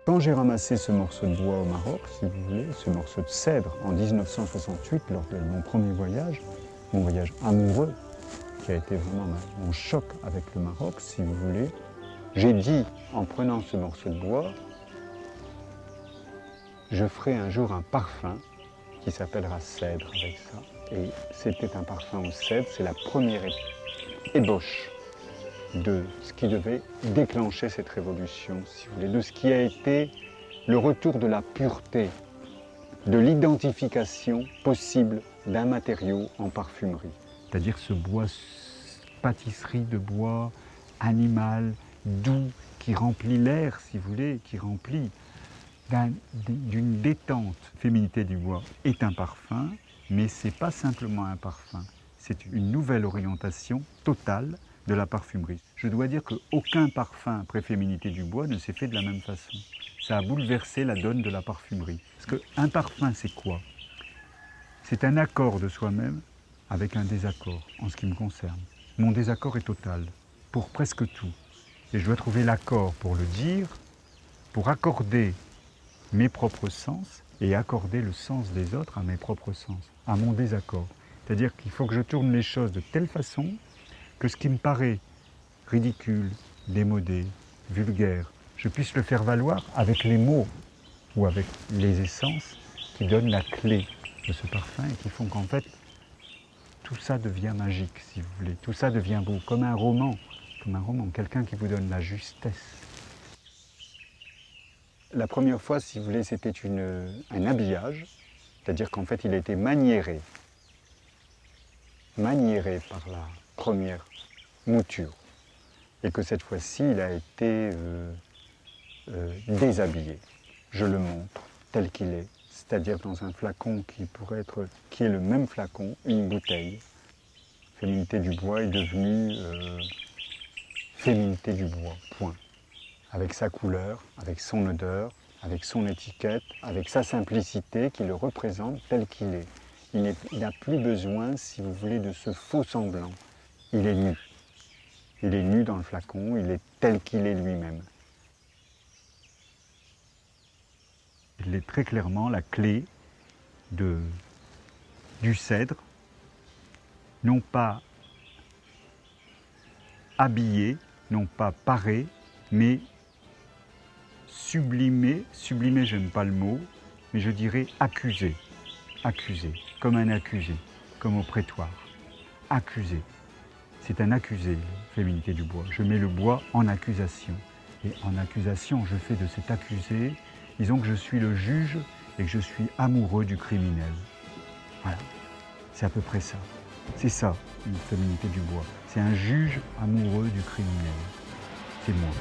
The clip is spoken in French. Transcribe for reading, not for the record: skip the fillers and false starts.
Quand j'ai ramassé ce morceau de bois au Maroc, si vous voulez, ce morceau de cèdre en 1968, lors de mon premier voyage, mon voyage amoureux, qui a été vraiment mon choc avec le Maroc, si vous voulez, j'ai dit, en prenant ce morceau de bois, je ferai un jour un parfum qui s'appellera cèdre avec ça. Et c'était un parfum au cèdre, c'est la première ébauche de ce qui devait déclencher cette révolution, si vous voulez, de ce qui a été le retour de la pureté, de l'identification possible d'un matériau en parfumerie. C'est-à-dire ce bois, pâtisserie de bois, animal, doux, qui remplit l'air, si vous voulez, qui remplit d'une détente. Féminité du bois est un parfum, mais ce n'est pas simplement un parfum, c'est une nouvelle orientation totale de la parfumerie. Je dois dire qu'aucun parfum après Féminité du bois ne s'est fait de la même façon. Ça a bouleversé la donne de la parfumerie. Parce qu'un parfum, c'est quoi? C'est un accord de soi-même avec un désaccord, en ce qui me concerne. Mon désaccord est total, pour presque tout. Et je dois trouver l'accord pour le dire, pour accorder mes propres sens et accorder le sens des autres à mes propres sens, à mon désaccord. C'est-à-dire qu'il faut que je tourne les choses de telle façon que ce qui me paraît ridicule, démodé, vulgaire, je puisse le faire valoir avec les mots ou avec les essences qui donnent la clé de ce parfum et qui font qu'en fait, tout ça devient magique, si vous voulez. Tout ça devient beau, comme un roman, quelqu'un qui vous donne la justesse. La première fois, si vous voulez, c'était un habillage, c'est-à-dire qu'en fait, il a été maniéré par la première mouture, et que cette fois-ci, il a été déshabillé. Je le montre tel qu'il est, c'est-à-dire dans un flacon qui est le même flacon, une bouteille. Féminité du bois est devenue Féminité du bois, point. Avec sa couleur, avec son odeur, avec son étiquette, avec sa simplicité qui le représente tel qu'il est. Il n'a plus besoin, si vous voulez, de ce faux semblant. Il est nu. Il est nu dans le flacon, il est tel qu'il est lui-même. Il est très clairement la clé du cèdre, non pas habillé, non pas paré, mais sublimé. Sublimé, j'aime pas le mot, mais je dirais accusé. Accusé, comme un accusé, comme au prétoire. Accusé. C'est un accusé, Féminité du bois. Je mets le bois en accusation. Et en accusation, je fais de cet accusé, disons que je suis le juge et que je suis amoureux du criminel. Voilà, c'est à peu près ça. C'est ça, une Féminité du bois. C'est un juge amoureux du criminel. C'est moi.